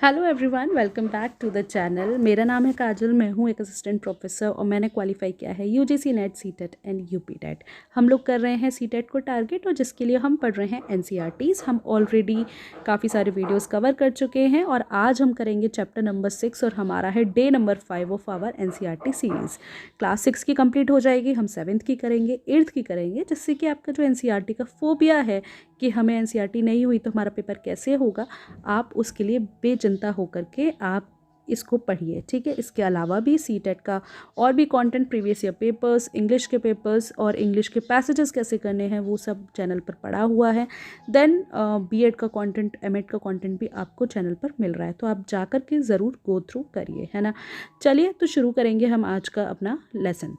Hello everyone, welcome back to the channel. मेरा नाम है काजल, मैं हूँ एक असिस्टेंट प्रोफेसर और मैंने क्वालिफाई किया है UGC NET, CTET and UP TET. हम लोग कर रहे हैं सीटेट को टारगेट और जिसके लिए हम पढ़ रहे हैं एनसीईआरटीज़। हम ऑलरेडी काफ़ी सारे वीडियोस कवर कर चुके हैं और आज हम करेंगे चैप्टर नंबर 6 और हमारा है day number 5 of our NCERT series. Class 6 की कंप्लीट हो जाएगी, हम 7th की करेंगे, 8th की करेंगे, जिससे कि आपका जो एनसीईआरटी का फोबिया है कि हमें एनसीईआरटी नहीं हुई तो हमारा पेपर कैसे होगा, आप उसके लिए बेचिंता होकर के आप इसको पढ़िए। ठीक है, इसके अलावा भी सीटेट का और भी content, previous year papers, English के पेपर्स और इंग्लिश के पैसेजेस कैसे करने हैं वो सब चैनल पर पड़ा हुआ है। देन बीएड का कंटेंट, एमएड का कंटेंट भी आपको चैनल पर मिल रहा है, तो आप जाकर के ज़रूर गो थ्रू करिए, है ना। चलिए तो शुरू करेंगे हम आज का अपना लेसन।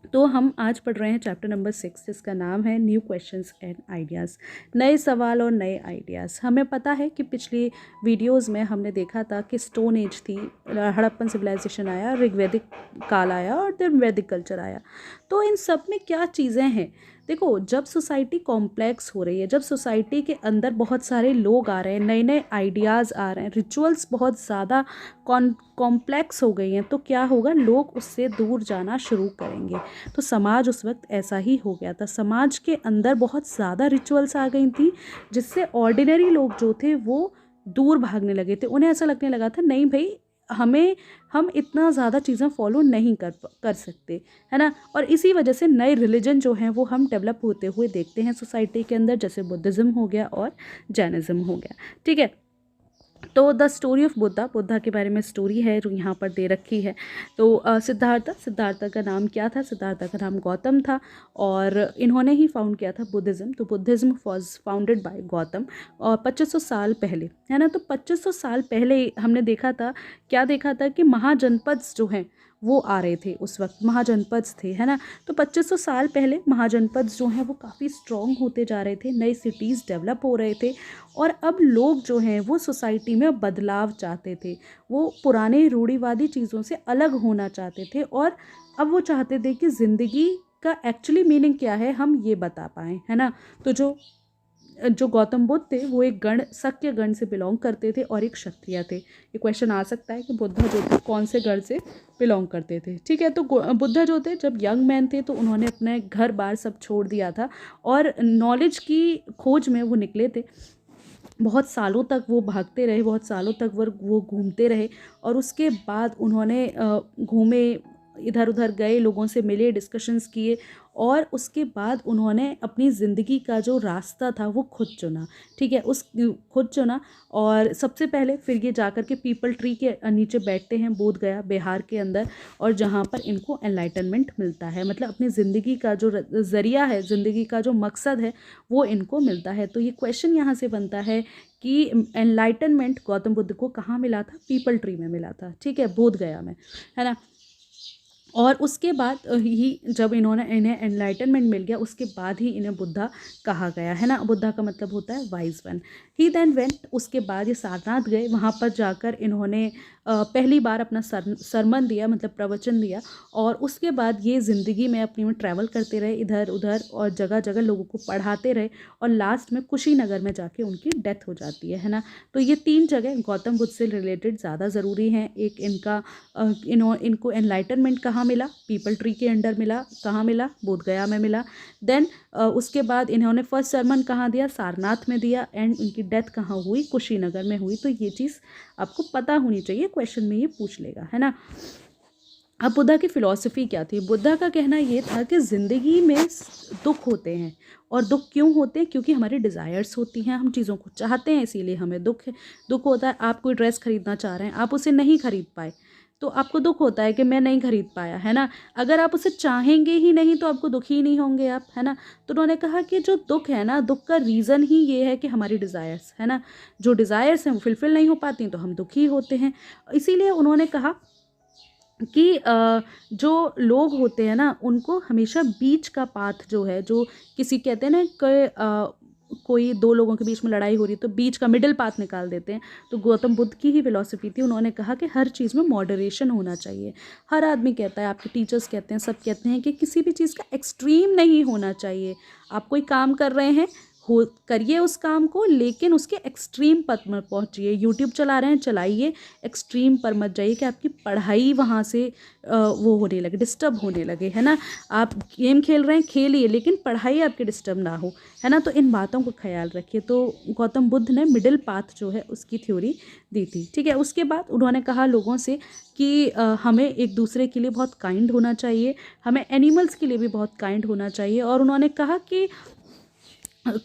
तो हम आज पढ़ रहे हैं चैप्टर नंबर 6, जिसका नाम है न्यू क्वेश्चंस एंड आइडियाज़, नए सवाल और नए आइडियाज़। हमें पता है कि पिछली वीडियोस में हमने देखा था कि स्टोन एज थी, हड़प्पन सिविलाइजेशन आया, ऋग्वैदिक काल आया और देन वैदिक कल्चर आया। तो इन सब में क्या चीज़ें हैं? देखो, जब सोसाइटी कॉम्प्लेक्स हो रही है, जब सोसाइटी के अंदर बहुत सारे लोग आ रहे हैं, नए नए आइडियाज़ आ रहे हैं, रिचुअल्स बहुत ज़्यादा कॉम्प्लेक्स हो गई हैं, तो क्या होगा, लोग उससे दूर जाना शुरू करेंगे। तो समाज उस वक्त ऐसा ही हो गया था। समाज के अंदर बहुत ज़्यादा रिचुअल्स आ गई थी, जिससे ऑर्डिनरी लोग जो थे वो दूर भागने लगे थे। उन्हें ऐसा लगने लगा था, नहीं भाई, हम इतना ज़्यादा चीज़ें फॉलो नहीं कर सकते, है ना। और इसी वजह से नए रिलीजन जो हैं वो हम डेवलप होते हुए देखते हैं सोसाइटी के अंदर, जैसे बुद्धिज़्म हो गया और जैनिज़्म हो गया। ठीक है, तो द स्टोरी ऑफ बुद्धा के बारे में स्टोरी है जो यहाँ पर दे रखी है। तो सिद्धार्थ का नाम क्या था? सिद्धार्थ का नाम गौतम था और इन्होंने ही फाउंड किया था बुद्धिज़्म। तो Buddhism was founded by Gautam और 2500 साल पहले, है ना। तो 2500 साल पहले हमने देखा था, क्या देखा था कि महाजनपद जो हैं वो आ रहे थे, उस वक्त महाजनपद थे, है ना। तो 2500 साल पहले महाजनपद जो हैं वो काफ़ी स्ट्रॉन्ग होते जा रहे थे, नई सिटीज़ डेवलप हो रहे थे और अब लोग जो हैं वो सोसाइटी में बदलाव चाहते थे। वो पुराने रूढ़िवादी चीज़ों से अलग होना चाहते थे और अब वो चाहते थे कि ज़िंदगी का एक्चुअली मीनिंग क्या है हम ये बता पाएँ, है ना। तो जो जो गौतम बुद्ध थे वो एक गण, शक्य गण से बिलोंग करते थे और एक क्षत्रिय थे। ये क्वेश्चन आ सकता है कि बुद्धा जो थे कौन से गण से बिलोंग करते थे। ठीक है, तो बुद्धा जो थे जब यंग मैन थे तो उन्होंने अपने घर बार सब छोड़ दिया था और नॉलेज की खोज में वो निकले थे। बहुत सालों तक वो भागते रहे, बहुत सालों तक वो घूमते रहे और उसके बाद उन्होंने घूमे, इधर उधर गए, लोगों से मिले, डिस्कशंस किए और उसके बाद उन्होंने अपनी ज़िंदगी का जो रास्ता था वो खुद चुना। ठीक है, खुद चुना और सबसे पहले फिर ये जाकर के पीपल ट्री के नीचे बैठते हैं बोध गया, बिहार के अंदर, और जहाँ पर इनको एनलाइटनमेंट मिलता है, मतलब अपनी ज़िंदगी का जो ज़रिया है, ज़िंदगी का जो मकसद है वो इनको मिलता है। तो ये क्वेश्चन यहाँ से बनता है कि एनलाइटनमेंट गौतम बुद्ध को कहाँ मिला था? पीपल ट्री में मिला था। ठीक है, बोध गया में, है ना। और उसके बाद ही जब इन्हें एनलाइटनमेंट मिल गया, उसके बाद ही इन्हें बुद्धा कहा गया, है ना। बुद्धा का मतलब होता है वाइज वन। ही देन वेंट, उसके बाद ये सारनाथ गए, वहाँ पर जाकर इन्होंने पहली बार अपना सरमन दिया, मतलब प्रवचन दिया और उसके बाद ये ज़िंदगी में अपनी में ट्रैवल करते रहे इधर उधर और जगह जगह लोगों को पढ़ाते रहे और लास्ट में कुशीनगर में जाके उनकी डेथ हो जाती है ना। तो ये 3 जगह गौतम बुद्ध से रिलेटेड ज़्यादा ज़रूरी हैं। एक इनका इनको एनलाइटनमेंट कहाँ मिला? पीपल ट्री के अंडर मिला। कहाँ मिला? बोध गया में मिला। देन उसके बाद इन्होंने फर्स्ट सरमन कहाँ दिया? सारनाथ में दिया। एंड उनकी डेथ कहाँ हुई? कुशीनगर में हुई। तो ये चीज़ आपको पता होनी चाहिए, क्वेश्चन में ये पूछ लेगा, है ना। अब बुद्धा की फ़िलॉसफ़ी क्या थी? बुद्धा का कहना ये था कि ज़िंदगी में दुख होते हैं और दुख क्यों होते हैं? क्योंकि हमारी डिज़ायर्स होती हैं, हम चीज़ों को चाहते हैं, इसीलिए हमें दुख होता है। आप कोई ड्रेस खरीदना चाह रहे हैं, आप उसे नहीं खरीद पाए तो आपको दुख होता है कि मैं नहीं खरीद पाया, है ना। अगर आप उसे चाहेंगे ही नहीं तो आपको दुखी नहीं होंगे आप, है ना। तो उन्होंने कहा कि जो दुख है ना, दुख का रीज़न ही ये है कि हमारी डिज़ायर्स, है ना, जो डिज़ायर्स हैं वो फुलफ़िल नहीं हो पाती तो हम दुखी होते हैं। इसीलिए उन्होंने कहा कि जो लोग होते हैं ना उनको हमेशा बीच का पाथ जो है, जो किसी कहते हैं ना कि कोई 2 लोगों के बीच में लड़ाई हो रही है तो बीच का मिडिल पाथ निकाल देते हैं। तो गौतम बुद्ध की ही फ़िलॉसफ़ी थी। उन्होंने कहा कि हर चीज़ में मॉडरेशन होना चाहिए। हर आदमी कहता है, आपके टीचर्स कहते हैं, सब कहते हैं कि किसी भी चीज़ का एक्सट्रीम नहीं होना चाहिए। आप कोई काम कर रहे हैं हो करिए उस काम को, लेकिन उसके एक्सट्रीम पद में पहुंचिए। यूट्यूब चला रहे हैं, चलाइए, एक्सट्रीम पर मत जाइए कि आपकी पढ़ाई वहाँ से वो होने लगे, डिस्टर्ब होने लगे, है ना। आप गेम खेल रहे हैं, खेलिए, लेकिन पढ़ाई आपकी डिस्टर्ब ना हो, है ना। तो इन बातों को ख्याल रखिए। तो गौतम बुद्ध ने मिडिल पाथ जो है उसकी थ्योरी दी थी, ठीक है। उसके बाद उन्होंने कहा लोगों से कि हमें एक दूसरे के लिए बहुत काइंड होना चाहिए, हमें एनिमल्स के लिए भी बहुत काइंड होना चाहिए। और उन्होंने कहा कि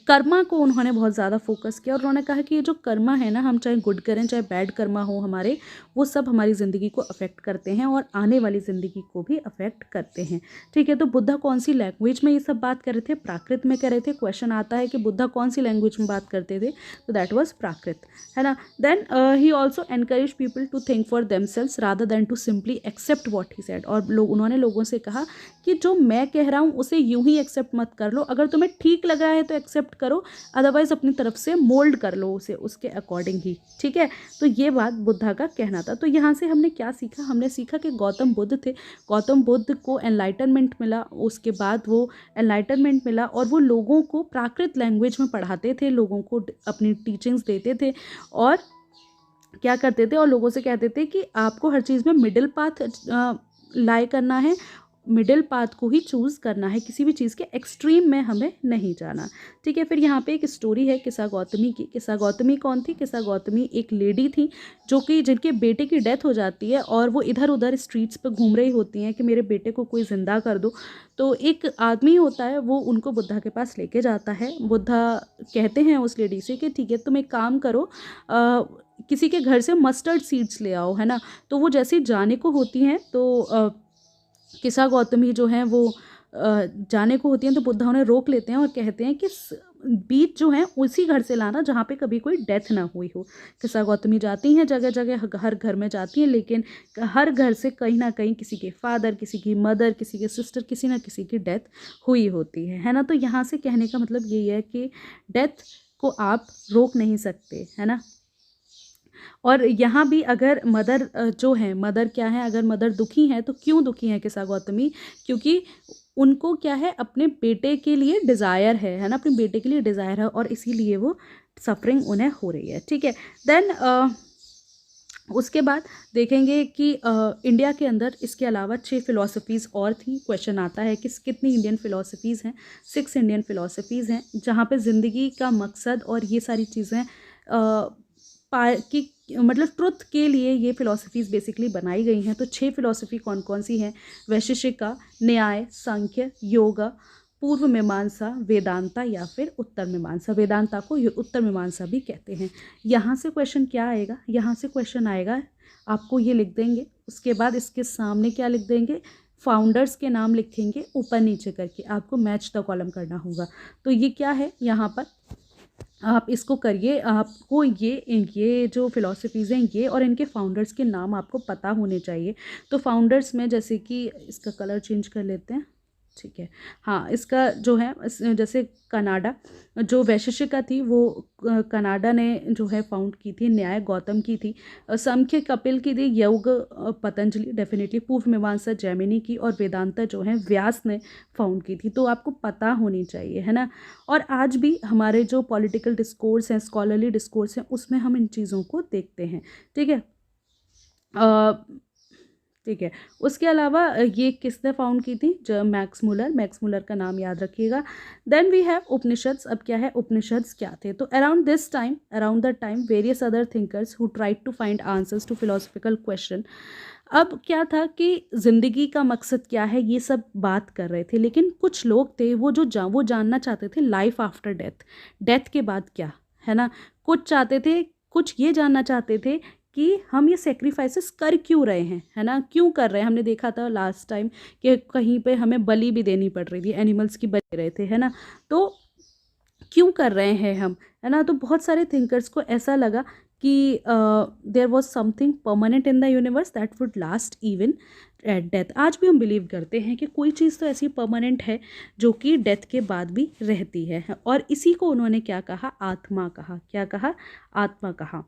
कर्मा को उन्होंने बहुत ज़्यादा फोकस किया, और उन्होंने कहा कि ये जो कर्मा है ना, हम चाहे गुड करें चाहे बैड कर्मा हो हमारे, वो सब हमारी ज़िंदगी को अफेक्ट करते हैं और आने वाली ज़िंदगी को भी अफेक्ट करते हैं, ठीक है। तो बुद्धा कौन सी लैंग्वेज में ये सब बात कर रहे थे? प्राकृत में कर रहे थे। क्वेश्चन आता है कि बुद्धा कौन सी लैंग्वेज में बात करते थे, तो दैट वॉज प्राकृत, है ना। Then he also encourage people to think for themselves rather than to simply accept what he said. और उन्होंने लोगों से कहा कि जो मैं कह रहा हूँ उसे यूं ही एक्सेप्ट मत कर लो, अगर तुम्हें ठीक लगा है तो एक्सेप्ट करो, अदरवाइज अपनी तरफ से मोल्ड कर लो उसे उसके अकॉर्डिंग ही, ठीक है। तो ये बात बुद्धा का कहना था। तो यहाँ से हमने क्या सीखा? हमने सीखा कि गौतम बुद्ध थे, गौतम बुद्ध को एनलाइटनमेंट मिला, उसके बाद वो एनलाइटनमेंट मिला और वो लोगों को प्राकृत लैंग्वेज में पढ़ाते थे, लोगों को अपनी टीचिंग्स देते थे, और क्या करते थे, और लोगों से कहते थे कि आपको हर चीज़ में मिडिल पाथ लाई करना है, मिडिल पाथ को ही चूज़ करना है, किसी भी चीज़ के एक्सट्रीम में हमें नहीं जाना, ठीक है। फिर यहाँ पे एक स्टोरी है किस्सा गौतमी की। किस्सा गौतमी कौन थी? किस्सा गौतमी एक लेडी थी जो कि जिनके बेटे की डेथ हो जाती है और वो इधर उधर स्ट्रीट्स पर घूम रही होती हैं कि मेरे बेटे को कोई ज़िंदा कर दो। तो एक आदमी होता है, वो उनको बुद्धा के पास लेके जाता है। बुद्धा कहते हैं उस लेडी से कि ठीक है, तुम एक काम करो, किसी के घर से मस्टर्ड सीड्स ले आओ, है ना। तो वो जैसे जाने को होती हैं तो किस्सा गौतमी जो हैं वो जाने को होती हैं, तो बुद्धा उन्हें रोक लेते हैं और कहते हैं कि बीज जो हैं उसी घर से लाना जहाँ पे कभी कोई डेथ ना हुई हो। किस्सा गौतमी जाती हैं जगह जगह, हर घर में जाती हैं, लेकिन हर घर से कहीं ना कहीं किसी के फादर, किसी की मदर, किसी के सिस्टर, किसी ना किसी की डेथ हुई होती है ना। तो यहाँ से कहने का मतलब यही है कि डेथ को आप रोक नहीं सकते, है ना। और यहाँ भी अगर मदर जो है, मदर क्या है, अगर मदर दुखी है तो क्यों दुखी है किस्सा गौतमी? क्योंकि उनको क्या है, अपने बेटे के लिए डिज़ायर है ना, अपने बेटे के लिए डिज़ायर है, और इसीलिए वो सफरिंग उन्हें हो रही है, ठीक है। देन उसके बाद देखेंगे कि इंडिया के अंदर इसके अलावा 6 फ़िलासफ़ीज़ और थी। क्वेश्चन आता है कि कितनी इंडियन फ़िलासफ़ीज़ हैं? 6 इंडियन फ़िलासफ़ीज़ हैं, जहाँ पे ज़िंदगी का मकसद और ये सारी चीज़ें कि मतलब ट्रुथ के लिए ये फ़िलासफ़ीज़ बेसिकली बनाई गई हैं। तो 6 फ़िलासफ़ी कौन कौन सी हैं? वैशेषिका, न्याय, सांख्य, योग, पूर्व मीमांसा, वेदांता या फिर उत्तर मीमांसा। वेदांता को उत्तर मीमांसा भी कहते हैं। यहाँ से क्वेश्चन क्या आएगा? यहाँ से क्वेश्चन आएगा, आपको ये लिख देंगे, उसके बाद इसके सामने क्या लिख देंगे? फाउंडर्स के नाम लिखेंगे ऊपर नीचे करके, आपको मैच द कॉलम करना होगा। तो ये क्या है, यहाँ पर आप इसको करिए। आपको ये जो फ़िलासफ़ीज़ हैं ये और इनके फाउंडर्स के नाम आपको पता होने चाहिए। तो फाउंडर्स में जैसे कि इसका कलर चेंज कर लेते हैं, ठीक है। हाँ, इसका जो है जैसे कनाडा, जो वैशेषिका थी वो कनाडा ने जो है फाउंड की थी। न्याय गौतम की थी। सांख्य कपिल की थी। योग पतंजलि डेफिनेटली। पूर्व मीमांसा जैमिनी की, और वेदांता जो है व्यास ने फाउंड की थी। तो आपको पता होनी चाहिए, है ना। और आज भी हमारे जो पॉलिटिकल डिस्कोर्स हैं, स्कॉलरली डिस्कोर्स हैं, उसमें हम इन चीज़ों को देखते हैं, ठीक है। ठीक है। उसके अलावा ये किसने फाउंड की थी? जो मैक्स मुलर, मैक्स मुलर का नाम याद रखिएगा। Then we have Upanishads. अब क्या है, उपनिषद्स क्या थे? तो around the time various other thinkers who tried to find answers to philosophical question. अब क्या था कि ज़िंदगी का मकसद क्या है, ये सब बात कर रहे थे, लेकिन कुछ लोग थे वो वो जानना चाहते थे लाइफ आफ्टर डेथ, डेथ के बाद क्या, है ना। कुछ चाहते थे, कुछ ये जानना चाहते थे कि हम ये सेक्रीफाइसेस कर क्यों रहे हैं, है ना, क्यों कर रहे हैं। हमने देखा था लास्ट टाइम कि कहीं पे हमें बलि भी देनी पड़ रही थी, एनिमल्स की बलि रहे थे, है ना। तो क्यों कर रहे हैं हम, है ना। तो बहुत सारे थिंकर्स को ऐसा लगा कि there was something permanent in the universe that would last even at death. आज भी हम बिलीव करते हैं कि कोई चीज़ तो ऐसी परमानेंट है जो कि डेथ के बाद भी रहती है, और इसी को उन्होंने क्या कहा? आत्मा कहा। क्या कहा? आत्मा कहा,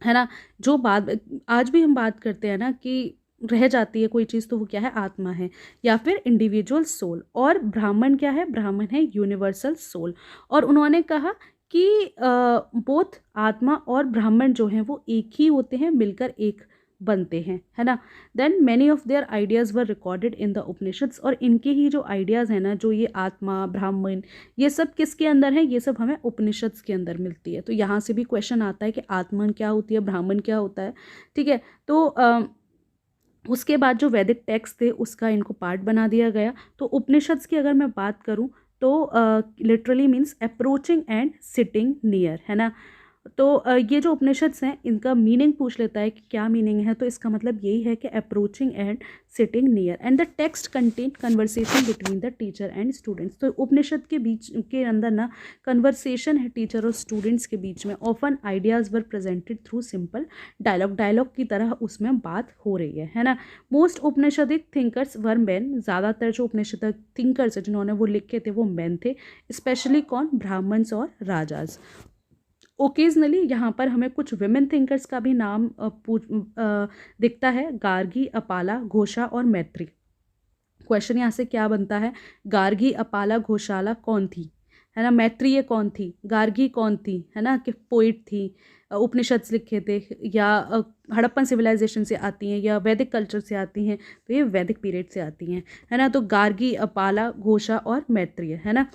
है ना। जो बात आज भी हम बात करते हैं ना कि रह जाती है कोई चीज़ तो वो क्या है, आत्मा है, या फिर इंडिविजुअल सोल। और ब्राह्मण क्या है, ब्राह्मण है यूनिवर्सल सोल। और उन्होंने कहा कि बोथ आत्मा और ब्राह्मण जो हैं वो एक ही होते हैं, मिलकर एक बनते हैं, है ना। Then many of their ideas were recorded in the Upanishads. और इनके ही जो आइडियाज़ हैं ना, जो ये आत्मा ब्राह्मण, ये सब किसके अंदर है, ये सब हमें उपनिषद्स के अंदर मिलती है। तो यहाँ से भी क्वेश्चन आता है कि आत्मन क्या होती है, ब्राह्मण क्या होता है, ठीक है। तो उसके बाद जो वैदिक टेक्स्ट थे उसका इनको पार्ट बना दिया गया। तो उपनिषद्स की अगर मैं बात करूँ तो literally means approaching and sitting near, है ना। तो ये जो उपनिषद्स हैं इनका मीनिंग पूछ लेता है कि क्या मीनिंग है, तो इसका मतलब यही है कि approaching and sitting near and the text contain conversation between the teacher and students. तो उपनिषद के बीच के अंदर ना कन्वर्सेशन है टीचर और स्टूडेंट्स के बीच में। Often ideas were presented through simple dialogue, dialogue की तरह उसमें बात हो रही है ना। Most Upanishadic thinkers were man, ज़्यादातर जो उपनिषदिक थिंकर्स हैं जिन्होंने वो लिखे थे वो मैन थे। स्पेशली कौन, ब्राह्मण्स और राजाज। ओकेजनली यहाँ पर हमें कुछ विमेन थिंकर्स का भी नाम दिखता है, गार्गी, अपाला, घोषा और मैत्री। क्वेश्चन यहाँ से क्या बनता है, गार्गी, अपाला, घोषाला कौन थी, है ना। मैत्रेय कौन थी, गार्गी कौन थी, है ना, कि पोइट थी, उपनिषद लिखे थे, या हड़प्पन सिविलाइजेशन से आती हैं, या वैदिक कल्चर से आती हैं, तो ये वैदिक पीरियड से आती हैं, है ना। तो गार्गी, अपाला, घोषा और मैत्रेय, है ना,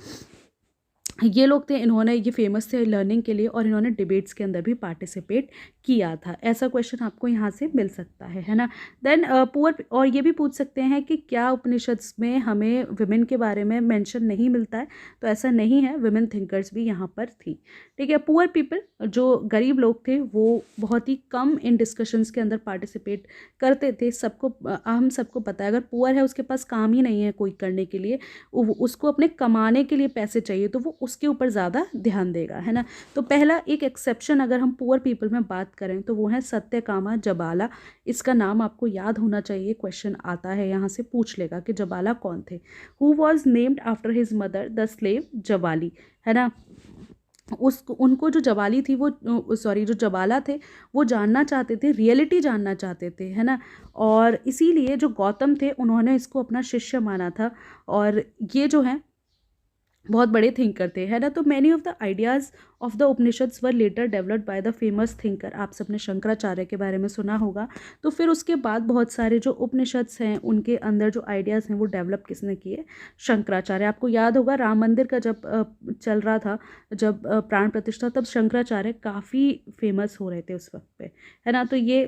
ये लोग थे। इन्होंने, ये फेमस थे लर्निंग के लिए, और इन्होंने डिबेट्स के अंदर भी पार्टिसिपेट किया था। ऐसा क्वेश्चन आपको यहाँ से मिल सकता है ना। देन पुअर, और ये भी पूछ सकते हैं कि क्या उपनिषद्स में हमें विमेन के बारे में मेंशन नहीं मिलता है, तो ऐसा नहीं है, विमेन थिंकर्स भी यहाँ पर थी, ठीक है। पुअर पीपल, जो गरीब लोग थे, वो बहुत ही कम इन डिस्कशंस के अंदर पार्टिसिपेट करते थे। सबको, हम सबको पता है, अगर पुअर है उसके पास काम ही नहीं है कोई करने के लिए, उसको अपने कमाने के लिए पैसे चाहिए, तो वो उसके ऊपर ज़्यादा ध्यान देगा, है ना। तो पहला एक एक्सेप्शन अगर हम पुअर पीपल में बात करें तो वो है सत्यकामा जबाला। इसका नाम आपको याद होना चाहिए, क्वेश्चन आता है यहाँ से, पूछ लेगा कि जबाला कौन थे। Who was named after his mother the slave Jabali, है ना। उनको जो जबाली थी वो सॉरी जो जबाला थे वो जानना चाहते थे, रियलिटी जानना चाहते थे, है ना। और इसीलिए जो गौतम थे उन्होंने इसको अपना शिष्य माना था। और ये जो है बहुत बड़े थिंकर थे, है ना। तो many of the ideas of the Upanishads were later developed by the famous thinker. आप सबने शंकराचार्य के बारे में सुना होगा। तो फिर उसके बाद बहुत सारे जो उपनिषद्स हैं उनके अंदर जो आइडियाज़ हैं वो डेवलप किसने किए, शंकराचार्य। आपको याद होगा राम मंदिर का जब चल रहा था, जब प्राण प्रतिष्ठा, तब शंकराचार्य काफ़ी फेमस हो रहे थे उस वक्त पे, है ना। तो ये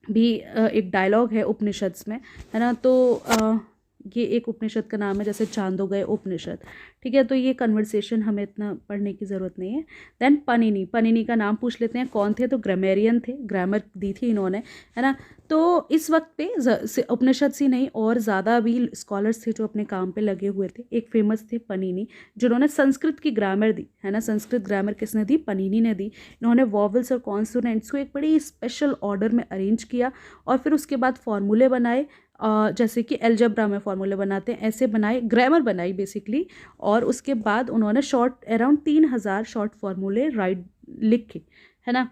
भी एक डायलॉग है उपनिषद्स में, है ना। तो ये एक उपनिषद का नाम है, जैसे चांदोग्य उपनिषद, ठीक है। तो ये कन्वर्सेशन हमें इतना पढ़ने की ज़रूरत नहीं है। देन पनिनी, पनिनी का नाम पूछ लेते हैं, कौन थे, तो ग्रामेरियन थे, ग्रामर दी थी इन्होंने, है ना। तो इस वक्त पे उपनिषद से नहीं और ज़्यादा भी स्कॉलर्स थे जो अपने काम पे लगे हुए थे। एक फेमस थे पनिनी, जिन्होंने संस्कृत की ग्रामर दी, है ना। संस्कृत ग्रामर किसने दी, पनिनी ने दी। इन्होंने वॉवल्स और कॉन्सोनेंट्स को एक बड़ी स्पेशल ऑर्डर में अरेंज किया, और फिर उसके बाद फॉर्मूले बनाए, जैसे कि एल्जेब्रा में फॉर्मूले बनाते हैं, ऐसे बनाए, ग्रामर बनाई बेसिकली। और उसके बाद उन्होंने शॉर्ट अराउंड 3000 शॉर्ट फॉर्मूले लिखे, है ना।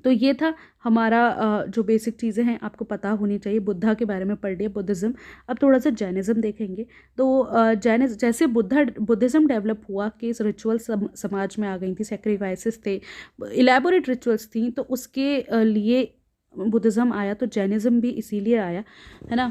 तो ये था हमारा जो बेसिक चीज़ें हैं आपको पता होनी चाहिए। बुद्धा के बारे में पढ़ लिया, बुद्धिज़्म। अब थोड़ा सा जैनिज़्म देखेंगे। तो जैनिज़्म, जैसे बुद्धिज़्म डेवलप हुआ कि रिचुअल समाज में आ गई थी, सेक्रीफाइसेस थे, इलेबोरेट रिचुअल्स थी, तो उसके लिए बुद्धिज़्म आया। तो जैनिज़्म भी इसीलिए आया, है ना।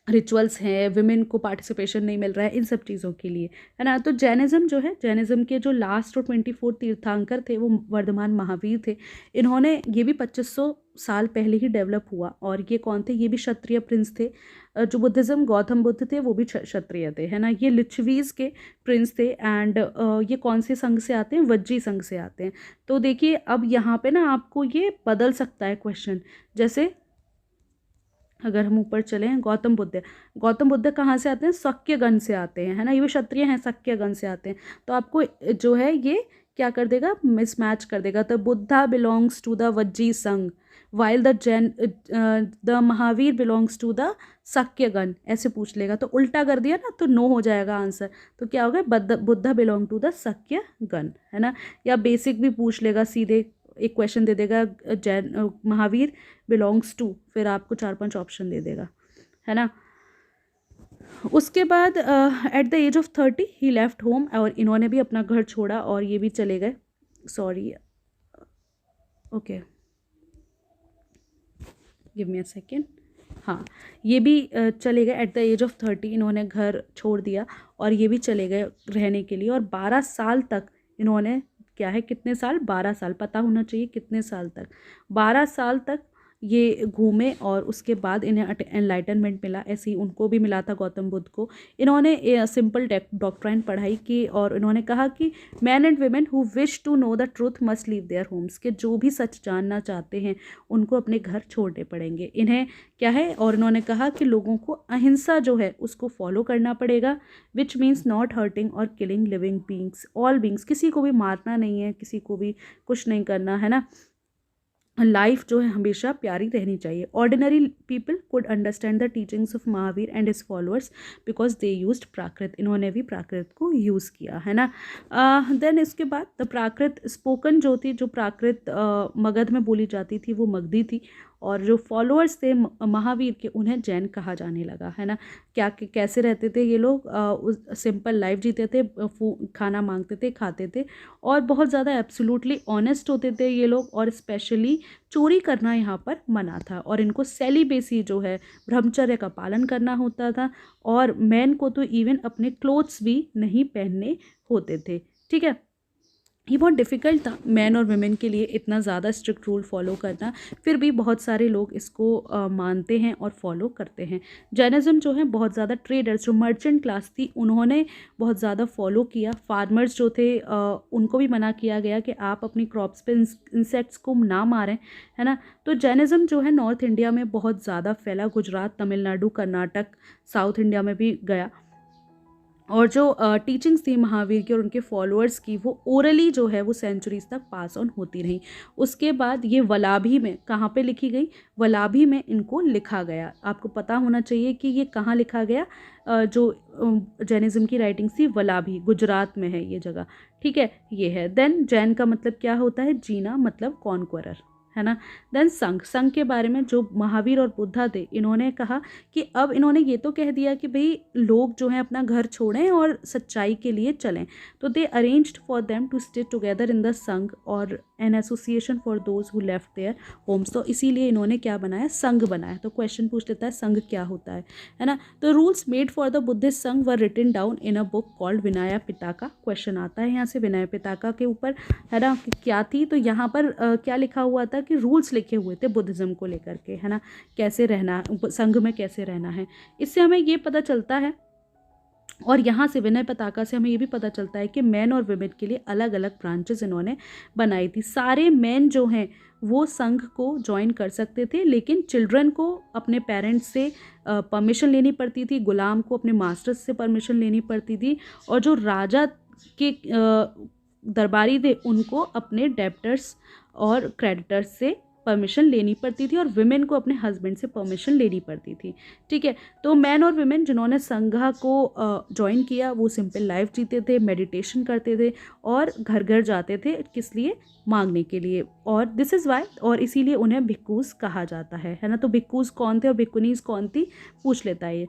रिचुअल्स हैं, विमेन को पार्टिसिपेशन नहीं मिल रहा है, इन सब चीज़ों के लिए, है ना। तो जैनिज़्म जो है, जैनिज़्म के जो लास्ट और 24 तीर्थंकर थे वो वर्धमान महावीर थे। इन्होंने, ये भी 2500 साल पहले ही डेवलप हुआ। और ये कौन थे, ये भी क्षत्रिय प्रिंस थे। जो बुद्धिज़्म, गौतम बुद्ध थे वो भी क्षत्रिय थे, है ना। ये लिच्छवीज़ के प्रिंस थे। एंड ये कौन से संघ से आते हैं, वज्जी संघ से आते हैं। तो देखिए अब यहाँ पे ना आपको ये बदल सकता है क्वेश्चन। जैसे अगर हम ऊपर चलें, गौतम बुद्ध कहाँ से आते हैं, शक्यगण से आते हैं, है ना। ये भी क्षत्रिय हैं, शक्यगण से आते हैं। तो आपको जो है ये क्या कर देगा, मिसमैच कर देगा। तो Buddha belongs to the Vajji sangha, while the Mahavira belongs to the Shakyagana, ऐसे पूछ लेगा। तो उल्टा कर दिया ना, तो नो हो जाएगा आंसर। तो क्या होगा, बुद्धा बिलोंग टू द शक्यगण, है ना। या बेसिक भी पूछ लेगा सीधे, एक क्वेश्चन दे देगा जैन महावीर बिलोंग्स टू, फिर आपको 4-5 ऑप्शन दे देगा, है ना। उसके बाद at the age of 30 he left home, और इन्होंने भी अपना घर छोड़ा और ये भी चले गए, sorry okay give me a second, हाँ ये भी चले गए एट द एज ऑफ 30, इन्होंने घर छोड़ दिया और ये भी चले गए रहने के लिए। और 12 साल तक इन्होंने क्या है, कितने साल, 12 साल, पता होना चाहिए कितने साल तक, 12 साल तक ये घूमे और उसके बाद इन्हें एनलाइटनमेंट मिला। ऐसे ही उनको भी मिला था गौतम बुद्ध को। इन्होंने सिंपल डॉक्ट्राइन पढ़ाई की और इन्होंने कहा कि man and women who wish to know the truth must leave their homes, के जो भी सच जानना चाहते हैं उनको अपने घर छोड़ने पड़ेंगे। इन्हें क्या है, और इन्होंने कहा कि लोगों को अहिंसा जो है उसको फॉलो करना पड़ेगा, विच मीन्स नॉट हर्टिंग और killing living beings, all beings, किसी को भी मारना नहीं है, किसी को भी कुछ नहीं करना है ना। लाइफ जो है हमेशा प्यारी रहनी चाहिए। Ordinary people could understand the teachings of Mahavira and his followers because they used Prakrit, इन्होंने भी प्राकृत को यूज़ किया, है ना। देन इसके बाद द प्राकृत स्पोकन जो थी, जो प्राकृत मगध में बोली जाती थी वो मगधी थी, और जो फॉलोअर्स थे महावीर के उन्हें जैन कहा जाने लगा, है ना। क्या कैसे रहते थे ये लोग, सिंपल लाइफ जीते थे, खाना मांगते थे, खाते थे, और बहुत ज़्यादा एब्सोल्युटली ऑनेस्ट होते थे ये लोग, और स्पेशली चोरी करना यहाँ पर मना था, और इनको सेलिबेसी जो है ब्रह्मचर्य का पालन करना होता था, और मैन को तो इवन अपने क्लोथ्स भी नहीं पहनने होते थे, ठीक है। ये बहुत डिफ़िकल्ट था मैन और वुमेन के लिए इतना ज़्यादा स्ट्रिक्ट रूल फॉलो करना, फिर भी बहुत सारे लोग इसको मानते हैं और फॉलो करते हैं। जैनिज़्म जो है बहुत ज़्यादा ट्रेडर्स, जो मर्चेंट क्लास थी, उन्होंने बहुत ज़्यादा फॉलो किया। फार्मर्स जो थे उनको भी मना किया गया कि आप अपनी क्रॉप्स पे इंसेक्ट्स को ना मारें, है ना। तो जैनिज़्म जो है नॉर्थ इंडिया में बहुत ज़्यादा फैला, गुजरात, तमिलनाडु, कर्नाटक, साउथ इंडिया में भी गया, और जो टीचिंग्स थी महावीर की और उनके फॉलोअर्स की, वो ओरली जो है वो सेंचुरीज तक पास ऑन होती रही। उसके बाद ये वलाभी में, कहाँ पे लिखी गई, वलाभी में इनको लिखा गया। आपको पता होना चाहिए कि ये कहाँ लिखा गया, जो जैनिज़्म की राइटिंग्स थी, वलाभी गुजरात में है ये जगह, ठीक है, ये है। देन जैन का मतलब क्या होता है, जीना, मतलब कॉन्क्वरर, है ना। देन संघ, संघ के बारे में जो महावीर और बुद्धा थे, इन्होंने कहा कि अब इन्होंने ये तो कह दिया कि भाई लोग जो हैं अपना घर छोड़ें और सच्चाई के लिए चलें, तो they arranged for them to stay together in the sangha और an association for those who left their homes. तो इसीलिए इन्होंने क्या बनाया, संघ बनाया। तो क्वेश्चन पूछ लेता है संघ क्या होता है ना। तो rules made for the Buddhist sangha were written down in a book called Vinaya Pitaka. Question आता है यहाँ से विनय पिटका के ऊपर, है ना, कि क्या थी। तो यहाँ पर क्या लिखा हुआ था कि रूल्स लिखे हुए थे बुद्धिज़्म को लेकर के, है ना, कैसे रहना, संघ में कैसे रहना है। इससे हमें ये पता चलता है, और यहाँ से विनय पिटका से हमें ये भी पता चलता है कि मैन और वुमेन के लिए अलग अलग ब्रांचेस इन्होंने बनाई थी। सारे मैन जो हैं वो संघ को ज्वाइन कर सकते थे, लेकिन चिल्ड्रन को अपने पेरेंट्स से परमिशन लेनी पड़ती थी, गुलाम को अपने मास्टर्स से परमिशन लेनी पड़ती थी, और जो राजा के दरबारी थे उनको अपने डेप्टर्स और क्रेडिटर्स से परमिशन लेनी पड़ती थी, और विमेन को अपने हस्बैंड से परमिशन लेनी पड़ती थी, ठीक है। तो मैन और विमेन जिन्होंने संघा को ज्वाइन किया वो सिंपल लाइफ जीते थे, मेडिटेशन करते थे, और घर घर जाते थे, किस लिए, मांगने के लिए, और दिस इज़ वाई, और इसीलिए उन्हें भिक्खूज कहा जाता है ना। तो भिक्खूज कौन थे और भिक्खुनीज कौन थी, पूछ लेता है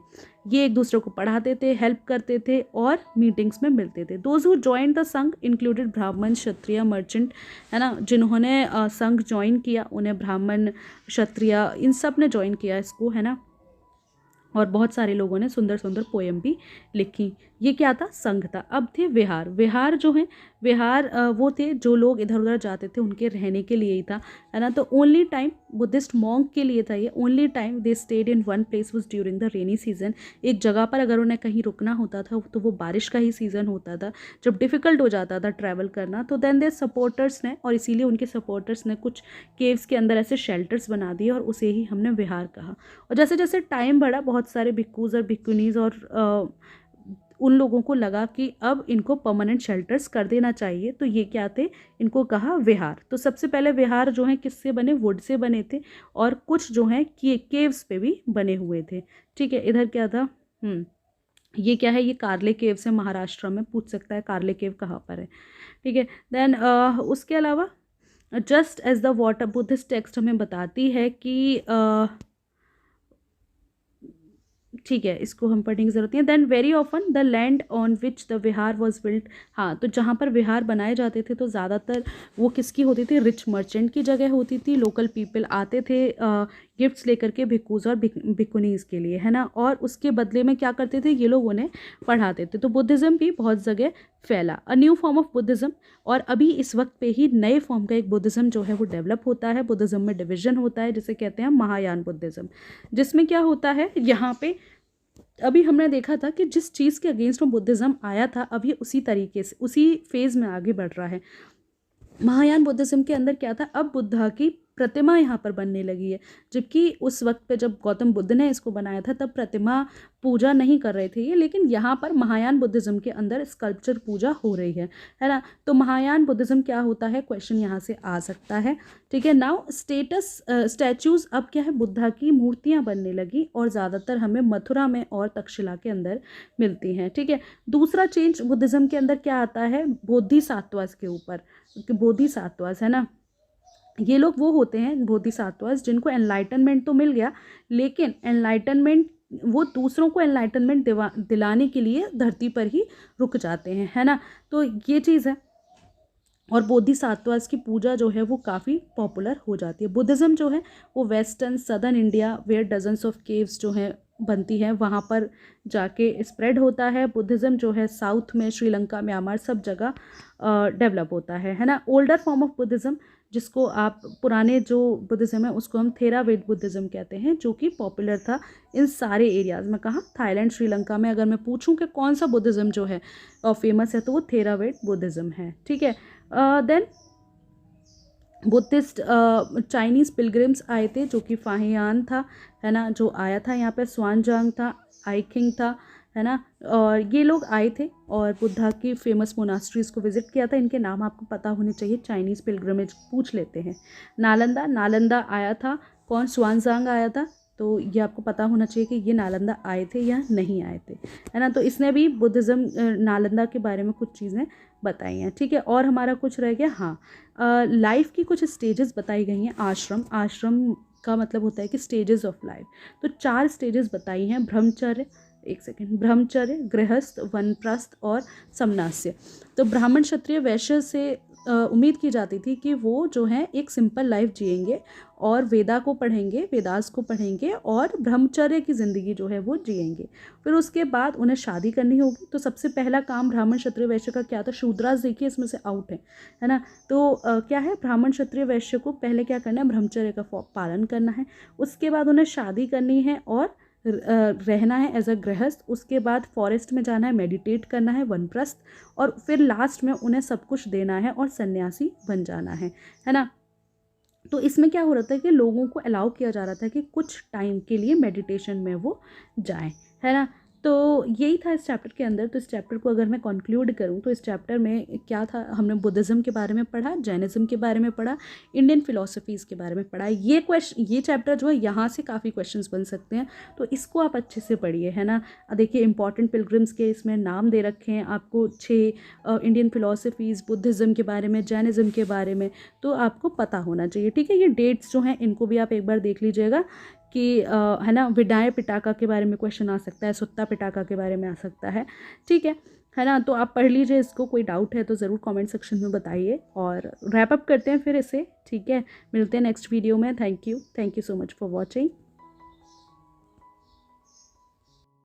ये एक दूसरे को पढ़ाते थे, हेल्प करते थे, और मीटिंग्स में मिलते थे। दोज हु जॉइन द संघ इंक्लूडेड ब्राह्मण, क्षत्रिय, मर्चेंट, है ना। जिन्होंने संघ ज्वाइन किया उन्हें ब्राह्मण, क्षत्रिय, इन सब ने ज्वाइन किया इसको, है ना। और बहुत सारे लोगों ने सुंदर सुंदर पोएम भी लिखी। ये क्या था, संघ था। अब थे विहार। विहार जो है, विहार वो थे जो लोग इधर उधर जाते थे, उनके रहने के लिए ही था, है ना। तो ओनली टाइम बुद्धिस्ट मॉन्क के लिए था ये। Only time they stayed in one place was during the rainy season. एक जगह पर अगर उन्हें कहीं रुकना होता था तो वो बारिश का ही सीज़न होता था, जब डिफ़िकल्ट हो जाता था ट्रैवल करना। तो देन देयर सपोर्टर्स ने, और इसीलिए उनके सपोर्टर्स ने कुछ केव्स के अंदर ऐसे शेल्टर्स बना दिए, और उसे ही हमने विहार कहा। और जैसे जैसे टाइम बढ़ा, बहुत सारे भिक्खूज और भिक्खुनीज और उन लोगों को लगा कि अब इनको परमानेंट शेल्टर्स कर देना चाहिए, तो ये क्या थे, इनको कहा विहार। तो सबसे पहले विहार जो हैं किससे बने, वुड से बने थे, और कुछ जो हैं केव्स पे भी बने हुए थे, ठीक है। इधर क्या था, ये क्या है, ये कार्ले केव्स है, महाराष्ट्र में, पूछ सकता है कार्ले केव कहाँ पर है, ठीक है। देन उसके अलावा just as the water, Buddhist text हमें बताती है कि ठीक है, इसको हम पढ़ने की जरूरत है। Then very often the land on which the vihara was built, हाँ, तो जहाँ पर विहार बनाए जाते थे तो ज़्यादातर वो किसकी होती थी, रिच मर्चेंट की जगह होती थी। लोकल पीपल आते थे गिफ्ट्स लेकर के भिक्खूज और भिक्खुनीज के लिए, है ना, और उसके बदले में क्या करते थे, ये लोग उन्हें पढ़ाते थे। तो बुद्धिज़्म भी बहुत जगह फैला, a new form of Buddhism. और अभी इस वक्त पे ही नए फॉर्म का एक बुद्धिज़्म जो है वो डेवलप होता है। बुद्धिज़्म में डिवीजन होता है जिसे कहते हैं महायान बुद्धिज़्म, जिसमें क्या होता है, यहाँ पे अभी हमने देखा था कि जिस चीज़ के अगेंस्ट में बुद्धिज़्म आया था, अब ये उसी तरीके से उसी फेज़ में आगे बढ़ रहा है। महायान बुद्धिज्म के अंदर क्या था, अब बुद्धा की प्रतिमा यहाँ पर बनने लगी है, जबकि उस वक्त पे जब गौतम बुद्ध ने इसको बनाया था तब प्रतिमा पूजा नहीं कर रहे थे ये, लेकिन यहाँ पर महायान बुद्धिज्म के अंदर स्कल्पचर पूजा हो रही है ना। तो महायान बुद्धिज्म क्या होता है, क्वेश्चन यहाँ से आ सकता है। ठीक है, नाउ स्टैचूज, अब क्या है, बुद्धा की मूर्तियाँ बनने लगी और ज़्यादातर हमें मथुरा में और तक्षशिला के अंदर मिलती हैं। ठीक है, दूसरा चेंज बुद्धिज्म के अंदर क्या आता है, बोधिसत्वास के ऊपर। बोधिसत्वास है ना, ये लोग वो होते हैं बोधिसत्वास जिनको एनलाइटनमेंट तो मिल गया, लेकिन एनलाइटनमेंट वो दूसरों को एनलाइटनमेंट दिलाने के लिए धरती पर ही रुक जाते हैं, है ना। तो ये चीज़ है, और बोधिसत्वास की पूजा जो है वो काफ़ी पॉपुलर हो जाती है। बुद्धिज़्म जो है वो western southern India where dozens of caves जो हैं बनती है वहाँ पर जाके स्प्रेड होता है। बुद्धिज़्म जो है साउथ में, श्रीलंका, म्यांमार, सब जगह डेवलप होता है ना। ओल्डर फॉर्म ऑफ बुद्धिज़्म, जिसको आप पुराने जो बुद्धिज़्म है उसको हम थेरावेद बुद्धिज़्म कहते हैं, जो कि पॉपुलर था इन सारे एरियाज़ में। कहाँ, थाईलैंड, श्रीलंका में। अगर मैं पूछूं कि कौन सा बुद्धिज़्म जो है फेमस है तो वो थेरावेद बुद्धिज़्म है। ठीक है, देन बुद्धिस्ट चाइनीज़ पिलग्रिम्स आए थे, जो कि फाहियान था, है ना, जो आया था यहाँ पे, स्वानजांग था, आइकिंग था, है ना, और ये लोग आए थे और बुद्धा की फेमस मोनास्ट्रीज़ को विजिट किया था। इनके नाम आपको पता होने चाहिए, चाइनीज़ पिलग्रिमेज पूछ लेते हैं। नालंदा, नालंदा आया था कौन, स्वानजांग आया था, तो ये आपको पता होना चाहिए कि ये नालंदा आए थे या नहीं आए थे, है ना। तो इसने भी बुद्धिज़्म नालंदा के बारे में कुछ चीज़ें बताई हैं। ठीक है, और हमारा कुछ रह गया, हाँ, लाइफ की कुछ स्टेजेस बताई गई हैं। आश्रम, आश्रम का मतलब होता है कि स्टेजेस ऑफ लाइफ। तो 4 स्टेजेस बताई हैं, ब्रह्मचर्य, एक सेकेंड, ब्रह्मचर्य, गृहस्थ, वनप्रस्थ और समनास्य। तो ब्राह्मण, क्षत्रिय, वैश्य से उम्मीद की जाती थी कि वो जो हैं एक सिंपल लाइफ जिएंगे और वेदा को पढ़ेंगे, वेदास को पढ़ेंगे और ब्रह्मचर्य की ज़िंदगी जो है वो जिएंगे। फिर उसके बाद उन्हें शादी करनी होगी। तो सबसे पहला काम ब्राह्मण, क्षत्रिय, वैश्य का क्या था, शूद्रास देखिए इसमें से आउट है ना। तो क्या है, ब्राह्मण, क्षत्रिय, वैश्य को पहले क्या करना है, ब्रह्मचर्य का पालन करना है। उसके बाद उन्हें शादी करनी है और रहना है एज अ गृहस्थ। उसके बाद फॉरेस्ट में जाना है, मेडिटेट करना है, वनप्रस्थ, और फिर लास्ट में उन्हें सब कुछ देना है और सन्यासी बन जाना है ना। तो इसमें क्या हो रहा था कि लोगों को अलाउ किया जा रहा था कि कुछ टाइम के लिए मेडिटेशन में वो जाएं, है ना। तो यही था इस चैप्टर के अंदर। तो इस चैप्टर को अगर मैं कंक्लूड करूं तो इस चैप्टर में क्या था, हमने बुद्धिज़्म के बारे में पढ़ा, जैनिज़्म के बारे में पढ़ा, इंडियन फिलोसफीज़ के बारे में पढ़ा। ये चैप्टर जो है यहाँ से काफ़ी क्वेश्चंस बन सकते हैं, तो इसको आप अच्छे से पढ़िए, है ना। देखिए इंपॉर्टेंट पिलग्रिम्स के इसमें नाम दे रखे हैं आपको 6, इंडियन फिलोसफीज़, बुद्धिज़्म के बारे में, जैनिज़्म के बारे में, तो आपको पता होना चाहिए। ठीक है, ये डेट्स जो हैं इनको भी आप एक बार देख लीजिएगा कि है ना। विदाय पिटाका के बारे में क्वेश्चन आ सकता है, सुत्ता पिटाका के बारे में आ सकता है। ठीक है ना। तो आप पढ़ लीजिए इसको, कोई डाउट है तो ज़रूर कमेंट सेक्शन में बताइए, और रैप अप करते हैं फिर इसे। ठीक है, मिलते हैं नेक्स्ट वीडियो में। Thank you so much for watching.